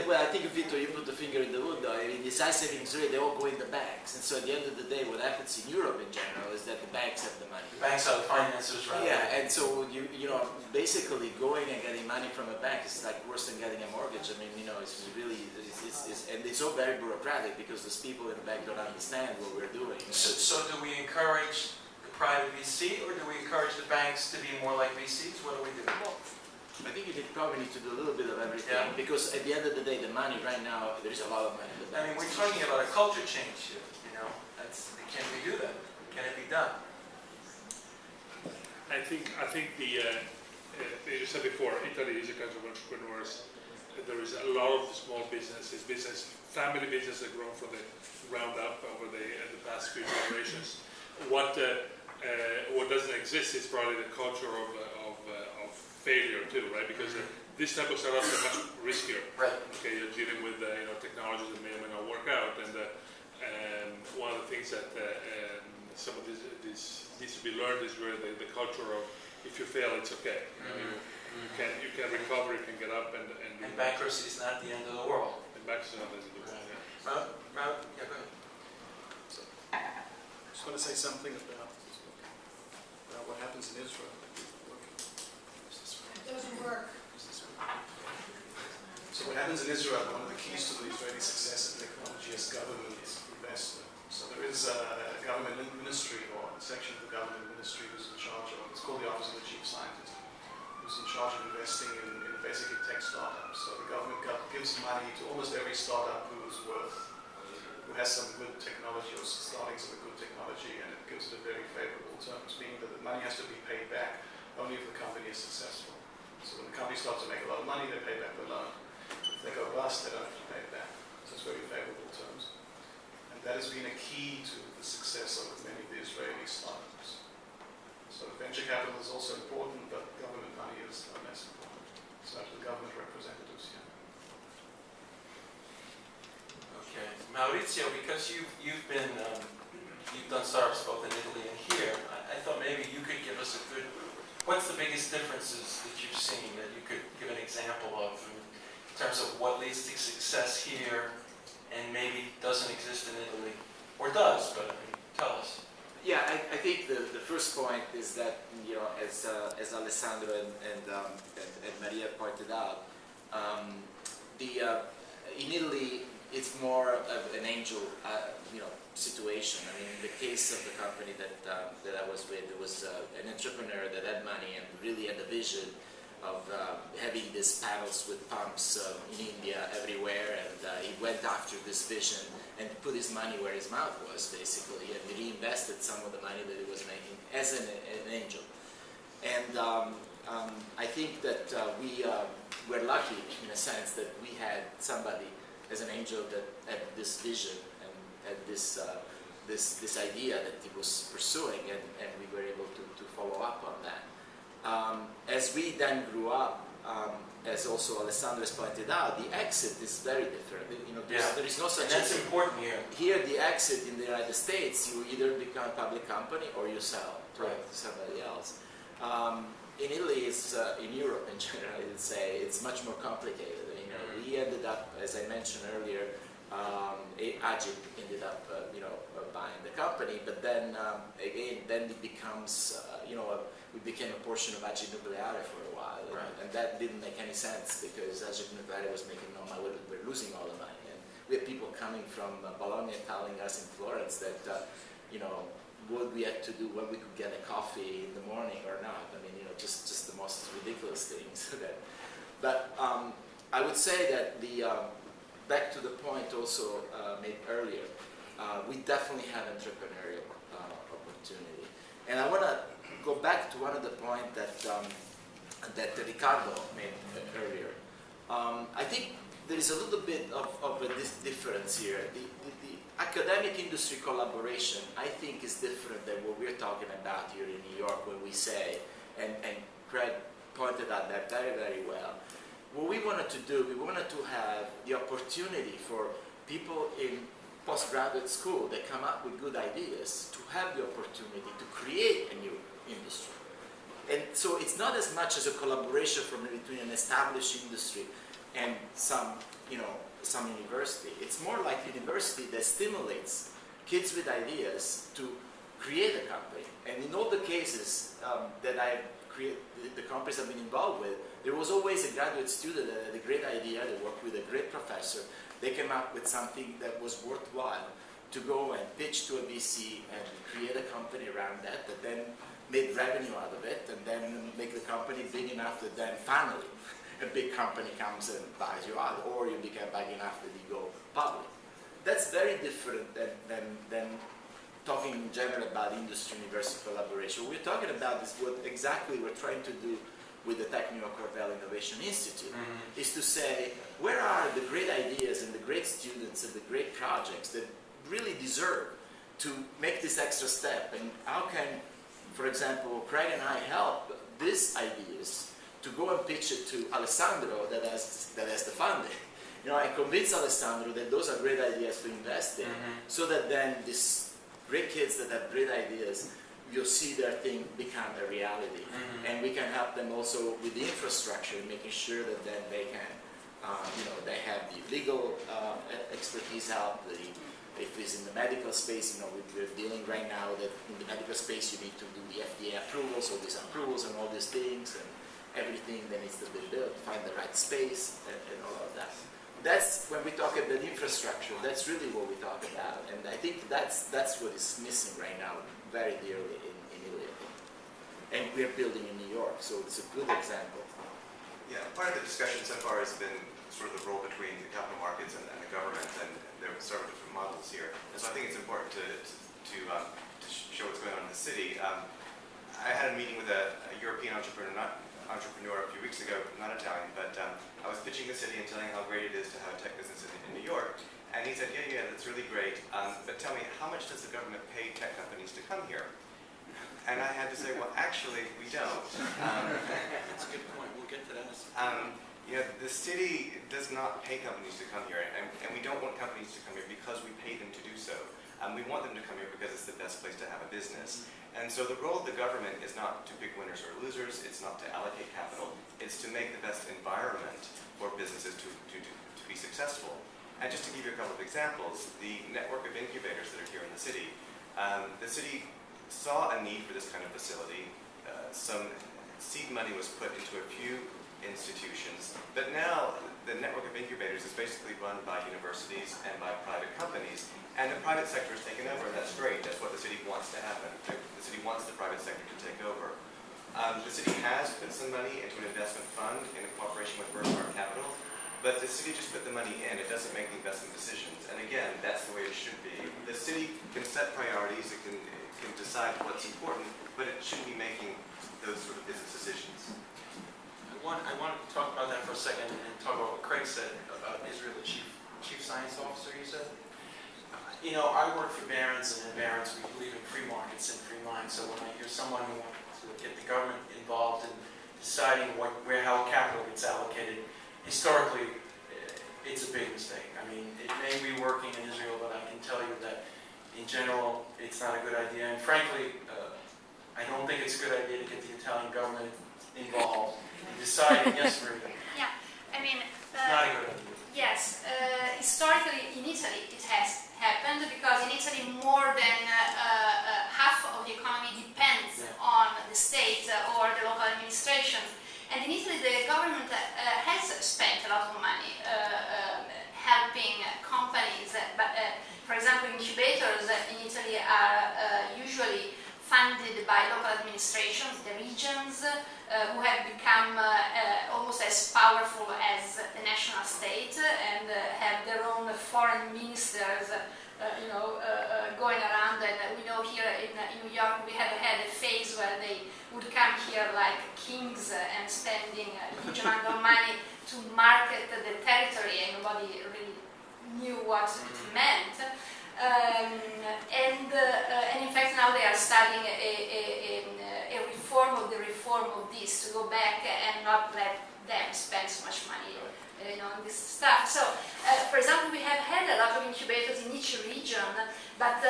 well, I think, Vito, you put the finger in the wood, though. I mean, these high savings rate, they all go in the banks. And so at the end of the day, what happens in Europe in general is that the banks have the money. The banks are the financiers, right? Yeah, and so, you know, basically going and getting money from a bank is like worse than getting a mortgage. I mean, you know, it's really, and it's all very bureaucratic because those people in the bank don't understand what we're doing. So do we encourage the private VC, or do we encourage the banks to be more like VCs? What do we do? Well, I think you probably need to do a little bit of everything, because at the end of the day, the money right now, there's a lot of money in the bank. I mean, we're talking about a culture change here, you know. Can we do that? Can it be done? I think the as you said before, Italy is a country of entrepreneurs. There is a lot of small businesses, family businesses that grown from the ground up over the past few generations. What doesn't exist is probably the culture of failure too, right? Because this type of startups are much riskier. Right. Okay, you're dealing with technologies that may or may not work out, and one of the things that some of this needs to be learned is really the culture of if you fail, it's okay. You can recover, you can get up, and bankruptcy is not the end of the world. And bankruptcy is not the end of the world. Yeah. Go ahead. I just want to say something about what happens in Israel. It doesn't work. So what happens in Israel, one of the keys to the Israeli success in technology is government investment. So there is a government ministry, or a section of the government ministry who's in charge of, it's called the Office of the Chief Scientist, who's in charge of investing in basically tech startups. So the government gives money to almost every startup who has some good technology or starting some good technology, and it gives it a very favorable terms, meaning that the money has to be paid back only if the company is successful. So when the company starts to make a lot of money, they pay back the loan. If they go bust, they don't have to pay it back. So it's very favorable terms. And that has been a key to the success of many of the Israeli startups. So venture capital is also important, but government money is not less important. So the government representatives here. Okay, Maurizio, because you've done startups both in Italy and here, I thought maybe you could give us a good. What's the biggest differences that you've seen that you could give an example of in terms of what leads to success here and maybe doesn't exist in Italy, or does? But I mean, tell us. Yeah, I think the first point is that, you know, as Alessandro and Maria pointed out, in Italy it's more of an angel, situation. I mean, in the case of the company that I was with, it was an entrepreneur that had money and really had a vision of having these panels with pumps in India everywhere, and he went after this vision and put his money where his mouth was, basically, and reinvested some of the money that he was making as an angel. And I think that we were lucky in a sense that we had somebody as an angel that had this vision and had this idea that he was pursuing, and we were able to follow up on that. As we then grew up, as also Alessandro has pointed out, the exit is very different. You know, there is no such. And that's important here. Here, the exit in the United States, you either become a public company or you sell to somebody else. In Italy, in Europe in general, it's much more complicated. You know, we ended up, as I mentioned earlier, Agip ended up, buying the company, but then then it becomes, we became a portion of Agip Nucleare for a while, and that didn't make any sense because Agip Nucleare was making no money, we're losing all the money, and we had people coming from Bologna telling us in Florence that, what we had to do, when we could get a coffee in the morning or not. I mean, just the most ridiculous things. But I would say that back to the point also made earlier, we definitely have entrepreneurial opportunity. And I want to go back to one of the points that Ricardo made earlier. I think there is a little bit of a difference here. The academic industry collaboration, I think, is different than what we're talking about here in New York when we say, and Craig pointed out that very, very well. What we wanted to do, we wanted to have the opportunity for people in postgraduate school that come up with good ideas to have the opportunity to create a new industry. And so it's not as much as a collaboration between an established industry, and some, some university. It's more like university that stimulates kids with ideas to create a company. And in all the cases that I've created, the companies I've been involved with, there was always a graduate student that had a great idea, they worked with a great professor, they came up with something that was worthwhile to go and pitch to a VC and create a company around that then made revenue out of it, and then make the company big enough that then finally a big company comes and buys you out, or you become big enough that you go public. That's very different than talking in general about industry-university collaboration. What we're talking about is what exactly we're trying to do with the Technical Cornell Innovation Institute, is to say, where are the great ideas and the great students and the great projects that really deserve to make this extra step, and how can, for example, Craig and I help these ideas to go and pitch it to Alessandro that has the funding, and convince Alessandro that those are great ideas to invest in, so that then these great kids that have great ideas, you'll see their thing become a reality, and we can help them also with the infrastructure, making sure that then they can, they have the legal expertise help, if it's in the medical space, we're dealing right now that in the medical space you need to do the FDA approvals, all these approvals and all these things, and everything that needs to be built, find the right space, and all of that. That's when we talk about infrastructure, that's really what we talk about, and I think that's what is missing right now, very dearly in Italy. And we're building in New York, so it's a good example. Yeah, part of the discussion so far has been sort of the role between the capital markets and the government, and there are several different models here. And so I think it's important to show what's going on in the city. I had a meeting with a European entrepreneur a few weeks ago, not Italian, but I was pitching the city and telling how great it is to have a tech business in New York. And he said, yeah, that's really great, but tell me, how much does the government pay tech companies to come here? And I had to say, well, actually, we don't. That's a good point. We'll get to that. The city does not pay companies to come here, and we don't want companies to come here because we pay them to do so. We want them to come here because it's the best place to have a business. And so the role of the government is not to pick winners or losers, it's not to allocate capital, it's to make the best environment for businesses to be successful. And just to give you a couple of examples, the network of incubators that are here in the city saw a need for this kind of facility. Some seed money was put into a few institutions, but now the network of incubators is basically run by universities and by private companies, and the private sector is taken over, and that's great. That's what the city wants to happen. The city wants the private sector to take over. The city has put some money into an investment fund in cooperation with Berkshire Capital, but the city just put the money in. It doesn't make the investment decisions, and again, that's the way it should be. The city can set priorities, it can decide what's important, but it shouldn't be making those sort of business decisions. I wanted to talk about that for a second and talk about what Craig said about Israel, the chief science officer, you said. I work for Barron's, and at Barron's we believe in free markets and free minds. So when I hear someone who wants to get the government involved in deciding how capital gets allocated, historically, it's a big mistake. I mean, it may be working in Israel, but I can tell you that in general, it's not a good idea. And frankly, I don't think it's a good idea to get the Italian government involved in deciding. Yes, Maria. Yeah, I mean, It's not a good idea. yes, historically in Italy it has happened, because in Italy more than half of the economy depends on the state or the local administration. And in Italy the government has spent a lot of money helping companies, but for example incubators in Italy are usually funded by local administrations, the regions, who have become almost as powerful as the national state, and have their own foreign ministers, going around. And we know here in New York we have had a phase where they would come here like kings and spending a huge amount of money to market the territory, and nobody really knew what it meant. And in fact now they are studying a reform of this, to go back and not let them spend so much money on this stuff. So, for example, we have had a lot of incubators in each region, but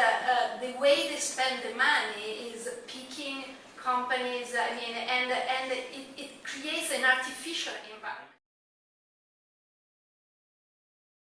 the way they spend the money is picking companies, and it creates an artificial environment.